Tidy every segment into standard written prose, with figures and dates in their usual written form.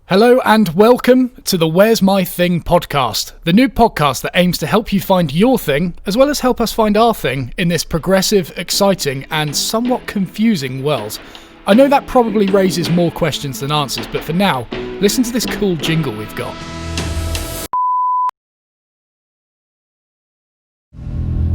Hello and welcome to the Where's My Thing podcast, the new podcast that aims to help you find your thing, as well as help us find our thing in this progressive, exciting and somewhat confusing world. I know that probably raises more questions than answers, but for now, listen to this cool jingle we've got.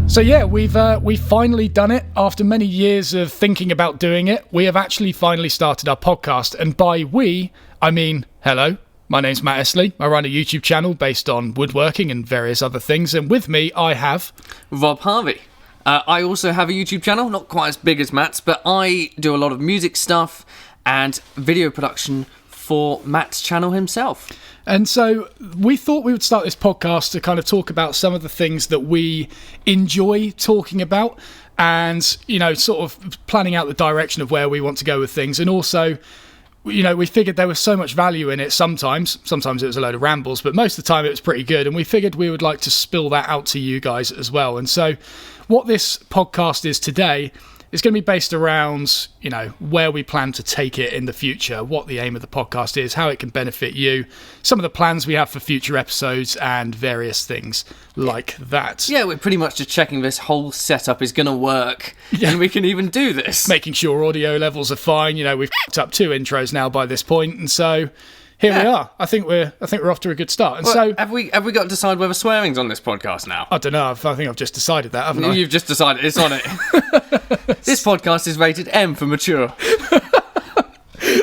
So yeah, we've finally done it. After many years of thinking about doing it, we have actually finally started our podcast. And by we, I mean, hello, my name's Matt Esley. I run a YouTube channel based on woodworking and various other things. And with me, I have... Rob Harvey. I also have a YouTube channel, not quite as big as Matt's, but I do a lot of music stuff and video production for Matt's channel himself. And so we thought we would start this podcast to kind of talk about some of the things that we enjoy talking about and, you know, sort of planning out the direction of where we want to go with things. And also, you know, we figured there was so much value in it sometimes it was a load of rambles, but most of the time it was pretty good. And we figured we would like to spill that out to you guys as well. And so what this podcast is today is going to be based around, you know, where we plan to take it in the future, what the aim of the podcast is, how it can benefit you, some of the plans we have for future episodes and various things like that. Yeah, we're pretty much just checking this whole setup is going to work and we can even do this. Making sure audio levels are fine. You know, we've f***ed up 2 intros now by this point, and so here we are. I think we're off to a good start. And well, so have we got to decide whether swearing's on this podcast now? I don't know. I think I've just decided that, haven't I? You've just decided it's on it. This podcast is rated M for mature.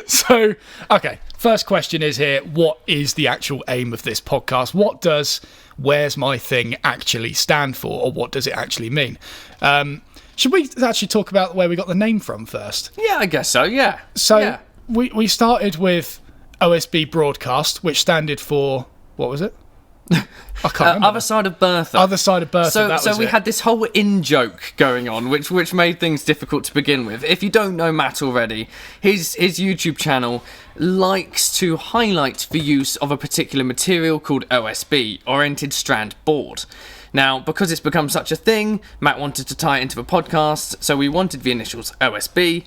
So, okay. First question is here: what is the actual aim of this podcast? What does "Where's My Thing" actually stand for, or what does it actually mean? Should we actually talk about where we got the name from first? Yeah, I guess so. Yeah. So yeah. we started with OSB Broadcast, which standed for, what was it? I can't remember. Other Side of Bertha. Other Side of Bertha. So we had this whole in-joke going on, which made things difficult to begin with. If you don't know Matt already, his YouTube channel likes to highlight the use of a particular material called OSB, Oriented Strand Board. Now, because it's become such a thing, Matt wanted to tie it into the podcast, so we wanted the initials OSB.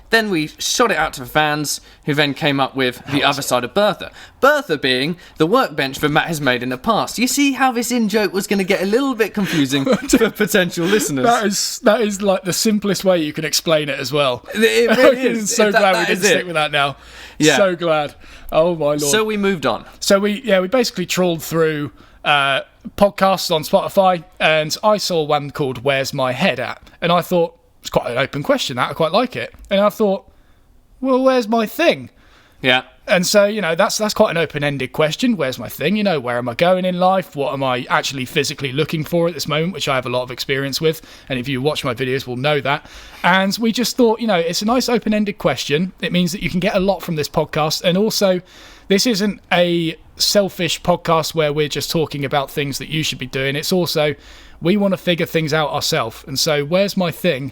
Then we shot it out to the fans, who then came up with the Other Side of Bertha. Bertha being the workbench that Matt has made in the past. You see how this in-joke was going to get a little bit confusing for potential listeners. That is like the simplest way you can explain it as well. It really is. I'm so glad we didn't stick with that now. Yeah. So glad. Oh my lord. So we moved on. So we basically trawled through podcasts on Spotify, and I saw one called Where's My Head At? And I thought, it's quite an open question, that. I quite like it. And I thought, well, where's my thing? Yeah. And so, you know, that's quite an open-ended question. Where's my thing? You know, where am I going in life? What am I actually physically looking for at this moment, which I have a lot of experience with. And if you watch my videos, will know that. And we just thought, you know, it's a nice open-ended question. It means that you can get a lot from this podcast. And also, this isn't a selfish podcast where we're just talking about things that you should be doing. It's also, we want to figure things out ourselves. And so Where's My Thing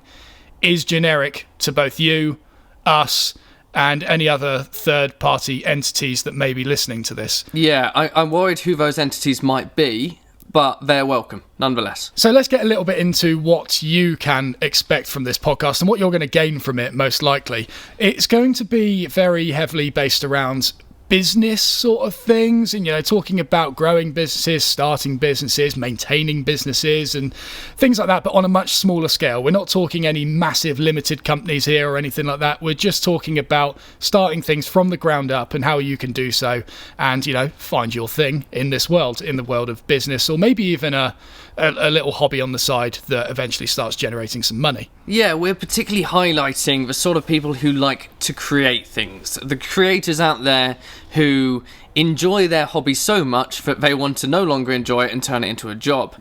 is generic to both you, us, and any other third-party entities that may be listening to this. Yeah, I'm worried who those entities might be, but they're welcome, nonetheless. So let's get a little bit into what you can expect from this podcast and what you're going to gain from it, most likely. It's going to be very heavily based around business sort of things, and, you know, talking about growing businesses, starting businesses, maintaining businesses and things like that, but on a much smaller scale. We're not talking any massive limited companies here or anything like that. We're just talking about starting things from the ground up and how you can do so and, you know, find your thing in this world, in the world of business, or maybe even a little hobby on the side that eventually starts generating some money. Yeah, we're particularly highlighting the sort of people who like to create things. The creators out there who enjoy their hobby so much that they want to no longer enjoy it and turn it into a job.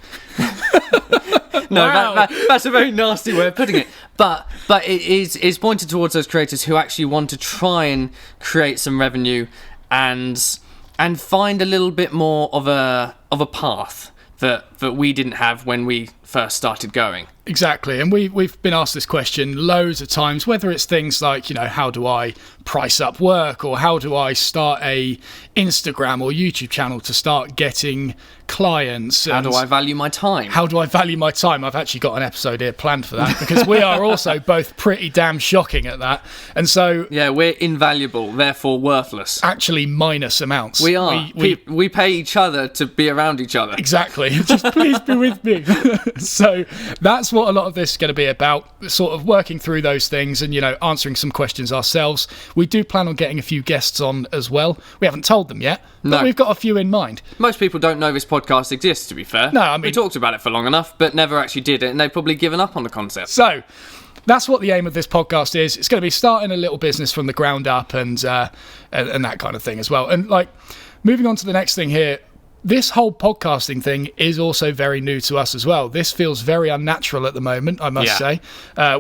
No, Wow. that's a very nasty way of putting it. But it's pointed towards those creators who actually want to try and create some revenue and find a little bit more of a path that we didn't have when we first started going. Exactly, and we've been asked this question loads of times, whether it's things like, how do I price up work, or how do I start a Instagram or YouTube channel to start getting clients? How do I value my time? How do I value my time? I've actually got an episode here planned for that, because we are also both pretty damn shocking at that. And so... Yeah, we're invaluable, therefore worthless. Actually minus amounts. We are. We pay each other to be around each other. Exactly. Just please be with me. So that's what a lot of this is going to be about, sort of working through those things and, answering some questions ourselves. We do plan on getting a few guests on as well. We haven't told them yet, but we've got a few in mind. Most people don't know this podcast exists, to be fair. No, I mean... We talked about it for long enough, but never actually did it, and they've probably given up on the concept. So... that's what the aim of this podcast is. It's going to be starting a little business from the ground up and that kind of thing as well. And moving on to the next thing here, this whole podcasting thing is also very new to us as well. This feels very unnatural at the moment, I must say.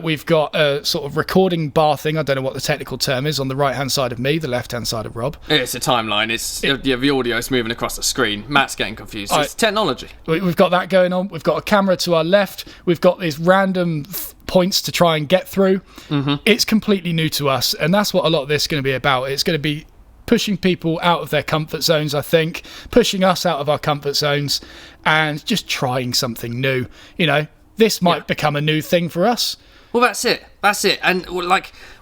We've got a sort of recording bar thing. I don't know what the technical term is, on the right-hand side of me, the left-hand side of Rob. It's a timeline. The audio is moving across the screen. Matt's getting confused. It's technology. We've got that going on. We've got a camera to our left. We've got these random points to try and get through. Mm-hmm. It's completely new to us, and that's what a lot of this is going to be about. It's going to be pushing people out of their comfort zones, I think, pushing us out of our comfort zones, and just trying something new. This might become a new thing for us. Well, that's it. And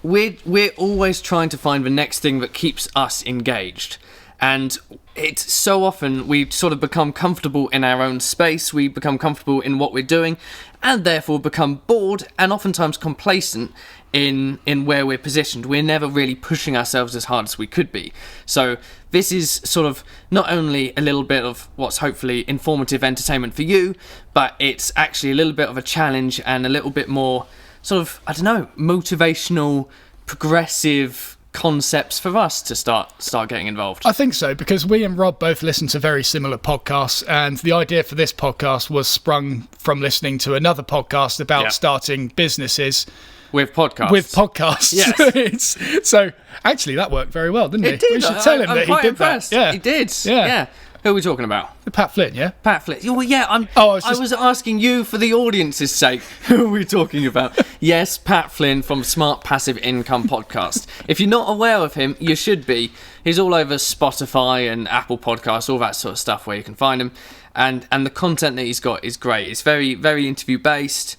we're always trying to find the next thing that keeps us engaged. And it's so often we sort of become comfortable in our own space, we become comfortable in what we're doing, and therefore become bored and oftentimes complacent in where we're positioned. We're never really pushing ourselves as hard as we could be. So this is sort of not only a little bit of what's hopefully informative entertainment for you, but it's actually a little bit of a challenge and a little bit more sort of, motivational, progressive concepts for us to start getting involved. I think so, because we and Rob both listen to very similar podcasts, and the idea for this podcast was sprung from listening to another podcast about starting businesses with podcasts. Yes. So actually that worked very well, didn't it? It did. We should tell him that he did impressed. that. Yeah, he did. Yeah. Who are we talking about? Pat Flynn, yeah? Pat Flynn. Well, yeah, I was asking you for the audience's sake. Who are we talking about? Yes, Pat Flynn from Smart Passive Income Podcast. If you're not aware of him, you should be. He's all over Spotify and Apple Podcasts, all that sort of stuff where you can find him. And the content that he's got is great. It's very, very interview-based,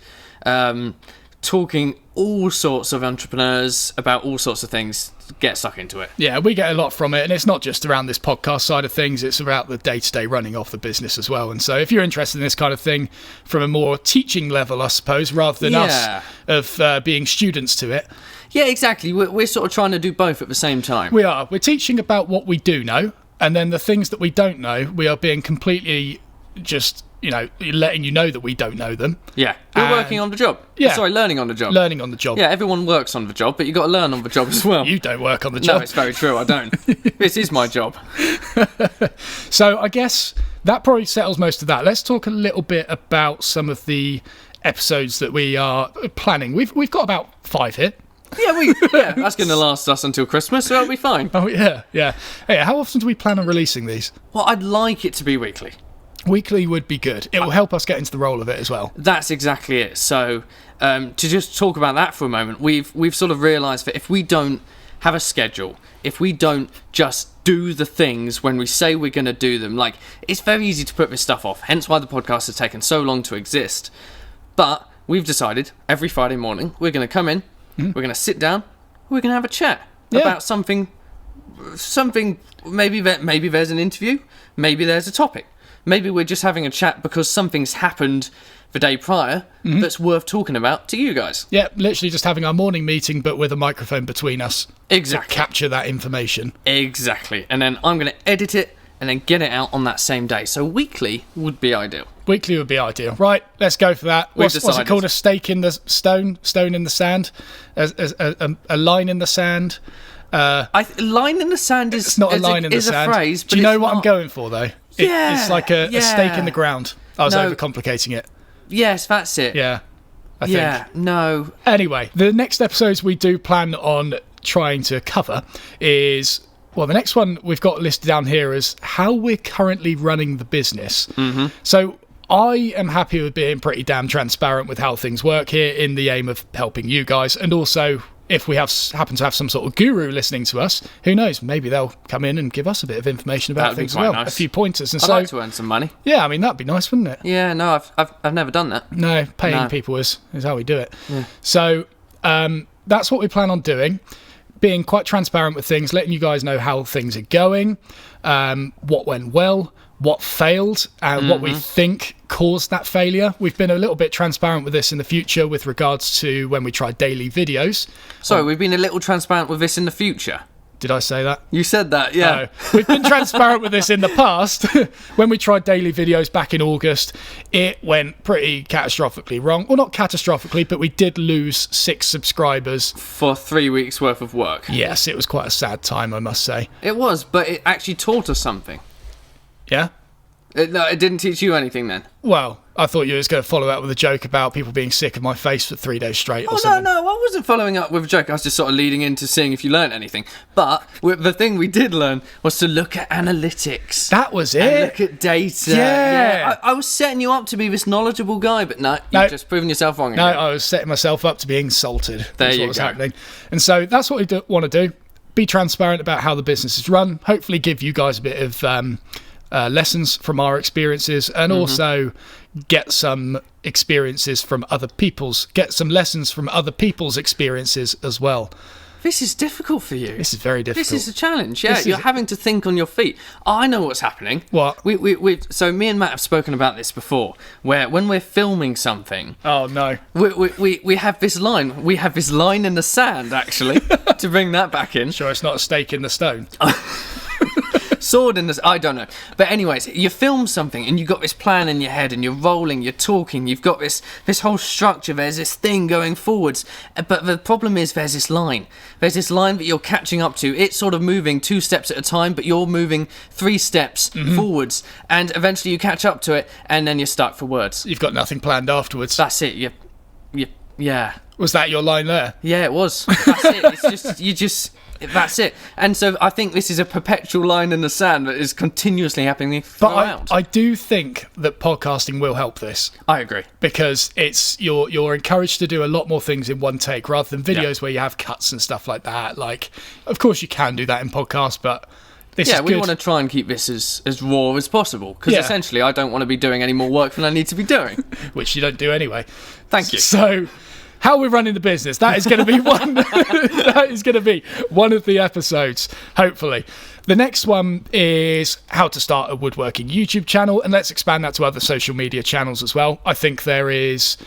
talking all sorts of entrepreneurs about all sorts of things. Get stuck into it. Yeah, we get a lot from it, and it's not just around this podcast side of things, it's about the day-to-day running of the business as well. And so if you're interested in this kind of thing from a more teaching level, I suppose, rather than us of being students to it. Yeah, exactly. We're sort of trying to do both at the same time. We are. We're teaching about what we do know, and then the things that we don't know, we are being completely just... letting you know that we don't know them. Yeah. We're working on the job. Yeah. Sorry, learning on the job. Learning on the job. Yeah, everyone works on the job, but you've got to learn on the job as well. You don't work on the job. No, it's very true, I don't. This is my job. So I guess that probably settles most of that. Let's talk a little bit about some of the episodes that we are planning. We've got about 5 here. Yeah, that's going to last us until Christmas, so it'll be fine. Oh, yeah. Hey, how often do we plan on releasing these? Well, I'd like it to be weekly. Weekly would be good. It will help us get into the role of it as well. That's exactly it. So to just talk about that for a moment, we've sort of realised that if we don't have a schedule, if we don't just do the things when we say we're going to do them, it's very easy to put this stuff off. Hence why the podcast has taken so long to exist. But we've decided every Friday morning we're going to come in, we're going to sit down, we're going to have a chat about something. Maybe there's an interview, maybe there's a topic. Maybe we're just having a chat because something's happened the day prior that's worth talking about to you guys. Yeah, literally just having our morning meeting, but with a microphone between us. Exactly. To capture that information. Exactly. And then I'm going to edit it and then get it out on that same day. So weekly would be ideal. Weekly would be ideal. Right, let's go for that. What's it called? A stake in the stone? Stone in the sand? A line in the sand? Line in the sand is... It's not a line in the sand. A phrase, but do you know what I'm going for, though? It's like a stake in the ground. I was overcomplicating it. Yes, that's it. Yeah, I think. Yeah, no. Anyway, the next episodes we do plan on trying to cover is... Well, the next one we've got listed down here is how we're currently running the business. Mm-hmm. So I am happy with being pretty damn transparent with how things work here in the aim of helping you guys. And also, if we happen to have some sort of guru listening to us, who knows, maybe they'll come in and give us a bit of information about That'd be things as quite well. nice. A few pointers. And I'd so, like to earn some money. yeah, I mean, that'd be nice, wouldn't it? Yeah, no, I've never done that. No, paying No. people is how we do it. So that's what we plan on doing. Being quite transparent with things, letting you guys know how things are going, what went well, what failed, and what we think caused that failure. We've been a little bit transparent with this in the future with regards to when we tried daily videos. Sorry, we've been a little transparent with this in the future. Did I say that? You said that, yeah. No. We've been transparent with this in the past. When we tried daily videos back in August, it went pretty catastrophically wrong. Well, not catastrophically, but we did lose 6 subscribers. For 3 weeks worth of work. Yes, it was quite a sad time, I must say. It was, but it actually taught us something. Yeah? No, it didn't teach you anything then. Well, I thought you were just going to follow that with a joke about people being sick of my face for 3 days straight or Oh, something. no, I wasn't following up with a joke. I was just sort of leading into seeing if you learned anything. But the thing we did learn was to look at analytics. That was And it. look at data. Yeah. I was setting you up to be this knowledgeable guy, but no, No. you've just proven yourself wrong No, again. I was setting myself up to be insulted. There That's you what was go. happening. And so that's what we want to do. Be transparent about how the business is run. Hopefully give you guys a bit of lessons from our experiences, and also get some experiences from other people's, get some lessons from other people's experiences as well. This is difficult for you. This is very difficult. This is a challenge. Yeah, This you're is- having to think on your feet. I know what's happening. What? So me and Matt have spoken about this before, where when we're filming something, Oh no. we have this line. We have this line in the sand, actually, to bring that back in. Sure, it's not a stake in the stone. Sword in the... I don't know. But anyways, you film something and you've got this plan in your head and you're rolling, you're talking, you've got this whole structure, there's this thing going forwards. But the problem is there's this line. There's this line that you're catching up to. It's sort of moving 2 steps at a time, but you're moving 3 steps forwards. And eventually you catch up to it and then you're stuck for words. You've got nothing planned afterwards. That's it. Yeah. Was that your line there? Yeah, it was. That's it. It's just... That's it. And so I think this is a perpetual line in the sand that is continuously happening But throughout. I do think that podcasting will help this, I agree. because it's you're encouraged to do a lot more things in one take rather than videos Yeah. where you have cuts and stuff like that. Like, of course you can do that in podcasts, but this Yeah, is we good. want to try and keep this as raw as possible because Yeah. essentially I don't want to be doing any more work than I need to be doing. Which you don't do anyway. Thank you. So, how we're running the business, that is going to be one. That is going to be one of the episodes, hopefully. The next one is how to start a woodworking YouTube channel, and let's expand that to other social media channels as well. I think there is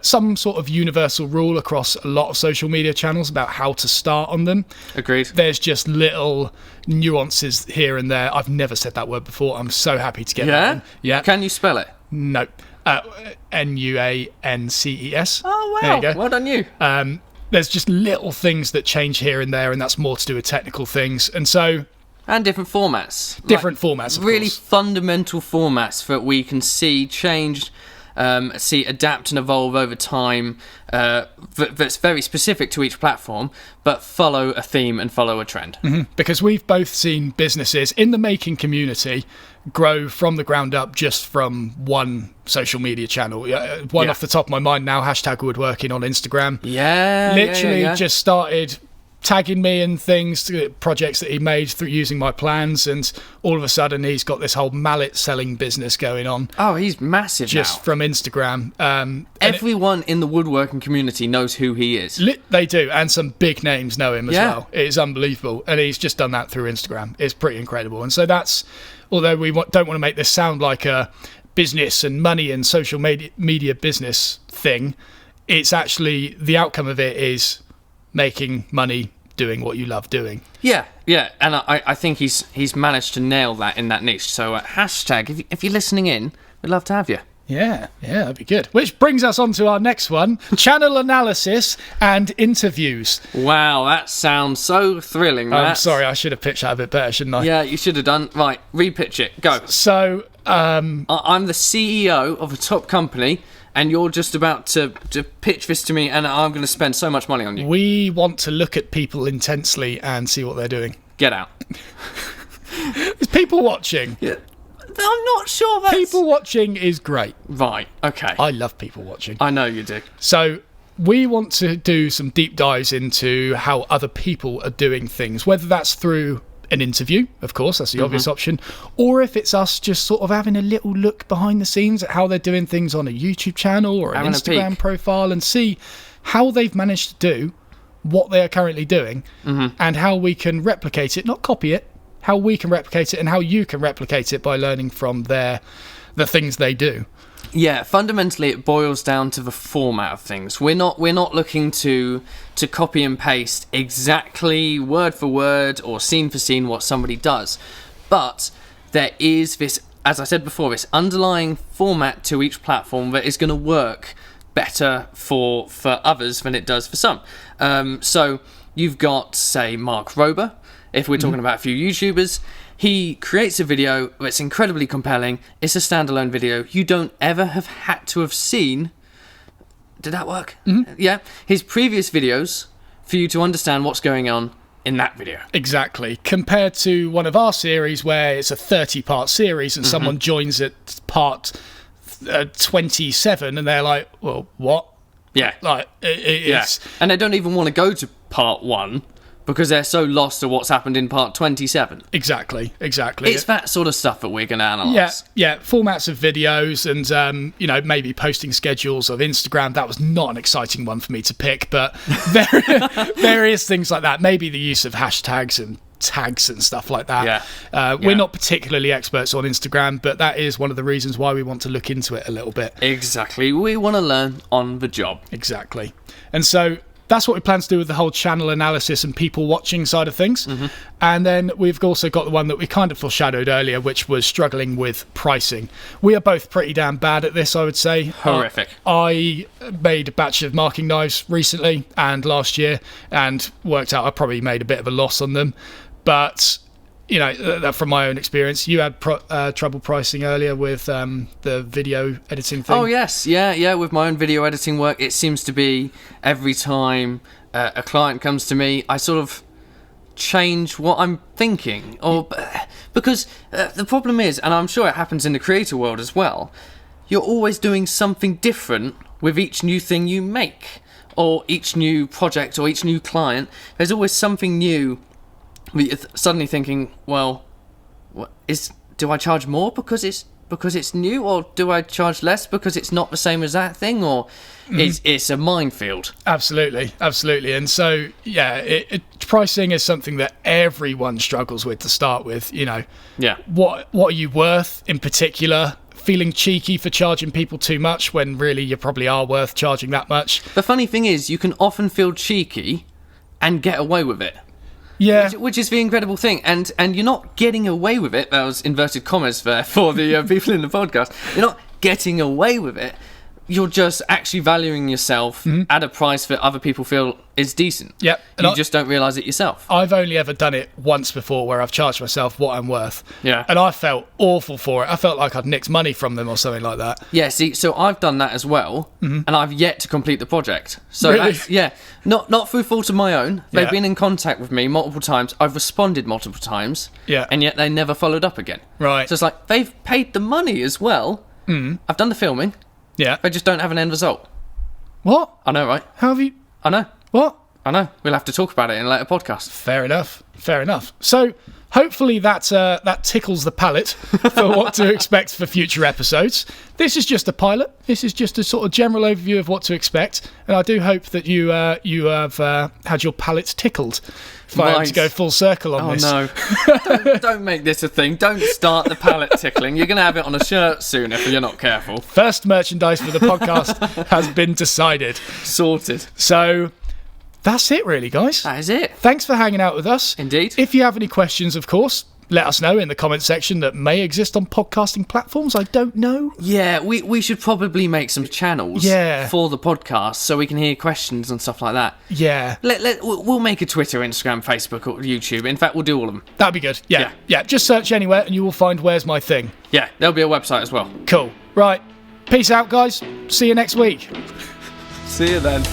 some sort of universal rule across a lot of social media channels about how to start on them. Agreed. There's just little nuances here and there. I've never said that word before. I'm so happy to get that Yeah? in. Yeah. Can you spell it? No. Nuances. Oh, wow. There you go. Well done you. There's just little things that change here and there, and that's more to do with technical things. And so, And different formats. different formats, of Really course. fundamental formats that we can see change, see adapt and evolve over time, that's very specific to each platform, but follow a theme and follow a trend. Because we've both seen businesses in the making community grow from the ground up just from one social media channel. One Yeah. off the top of my mind now, #woodworking on Instagram. Yeah. Literally yeah. just started tagging me in things, projects that he made through using my plans, and all of a sudden he's got this whole mallet selling business going on Oh, he's massive just now. from Instagram. And Everyone in the woodworking community knows who he is. they do, and some big names know him as Yeah. well. It is unbelievable, and he's just done that through Instagram. It's pretty incredible. And so that's, although we don't want to make this sound like a business and money and social media business thing, it's actually, the outcome of it is making money doing what you love doing. Yeah, and I think he's managed to nail that in that niche. So hashtag, if you're listening in, we'd love to have you. Yeah, that'd be good. Which brings us on to our next one, channel analysis and interviews. Wow, that sounds so thrilling, I'm Matt. sorry, I should have pitched that a bit better, shouldn't I? Yeah, you should have done. Right, repitch it. Go. So, I'm the CEO of a top company, and you're just about to pitch this to me, and I'm going to spend so much money on you. we want to look at people intensely and see what they're doing. Get out. There's people watching. Yeah. I'm not sure that's... People watching is great. Right, okay. I love people watching. I know you do. So we want to do some deep dives into how other people are doing things, whether that's through an interview, of course, that's the obvious option, or if it's us just sort of having a little look behind the scenes at how they're doing things on a YouTube channel or an Having a Instagram peek. profile and see how they've managed to do what they are currently doing and how we can replicate it, not copy it, how we can replicate it and how you can replicate it by learning from the things they do. Yeah, fundamentally it boils down to the format of things. We're not looking to copy and paste exactly word for word or scene for scene what somebody does. But there is this, as I said before, this underlying format to each platform that is going to work better for others than it does for some. So you've got, say, Mark Rober, if we're talking about a few YouTubers. He creates a video that's incredibly compelling. It's a standalone video. You don't ever have had to have seen... Did that work? Yeah. His previous videos for you to understand what's going on in that video. Exactly. Compared to one of our series where it's a 30-part series and someone joins at part 27 and they're like, well, what? Yeah. Like, it's... And they don't even want to go to part 1 because they're so lost to what's happened in part 27. Exactly. It's that sort of stuff that we're going to analyse. Yeah, formats of videos and, maybe posting schedules of Instagram. That was not an exciting one for me to pick, but various things like that. Maybe the use of hashtags and tags and stuff like that. We're not particularly experts on Instagram, but that is one of the reasons why we want to look into it a little bit. Exactly. We want to learn on the job. Exactly. And so... that's what we plan to do with the whole channel analysis and people watching side of things. And then we've also got the one that we kind of foreshadowed earlier, which was struggling with pricing. We are both pretty damn bad at this, I would say. Horrific. I made a batch of marking knives recently and last year and worked out I probably made a bit of a loss on them. But... from my own experience, you had trouble pricing earlier with the video editing thing. Oh, yes. Yeah. With my own video editing work, it seems to be every time a client comes to me, I sort of change what I'm thinking. Because the problem is, and I'm sure it happens in the creator world as well, you're always doing something different with each new thing you make, or each new project, or each new client. There's always something new. You're suddenly thinking, well, do I charge more because it's new, or do I charge less because it's not the same as that thing, or it's a minefield? Absolutely. And so, pricing is something that everyone struggles with to start with. What are you worth in particular? Feeling cheeky for charging people too much when really you probably are worth charging that much. The funny thing is, you can often feel cheeky and get away with it. Yeah, which is the incredible thing, and you're not getting away with it. That was inverted commas there for the people in the podcast. You're not getting away with it. You're just actually valuing yourself at a price that other people feel is decent. Yep. You just don't realise it yourself. I've only ever done it once before where I've charged myself what I'm worth. Yeah. And I felt awful for it. I felt like I'd nicked money from them or something like that. Yeah, see, so I've done that as well, and I've yet to complete the project. So really? Not through fault of my own. They've Yeah. been in contact with me multiple times. I've responded multiple times. Yeah. And yet they never followed up again. Right. So it's like, they've paid the money as well. I've done the filming. Yeah. They just don't have an end result. What? I know, right? How have you... I know. What? I know. We'll have to talk about it in a later podcast. Fair enough. So hopefully that tickles the palate for what to expect for future episodes. This is just a pilot. This is just a sort of general overview of what to expect. And I do hope that you have had your palate tickled. If I am to go full circle on this. Oh, no. Don't make this a thing. Don't start the palate tickling. You're going to have it on a shirt soon if you're not careful. First merchandise for the podcast has been decided. Sorted. So... that's it really, guys. That is it. Thanks for hanging out with us. Indeed. If you have any questions, of course, let us know in the comment section that may exist on podcasting platforms. I don't know. Yeah, we should probably make some channels for the podcast so we can hear questions and stuff like that. Yeah. We'll make a Twitter, Instagram, Facebook, or YouTube. In fact, we'll do all of them. That'd be good. Yeah. Just search anywhere and you will find Where's My Thing. Yeah, there'll be a website as well. Cool. Right. Peace out, guys. See you next week. See you then.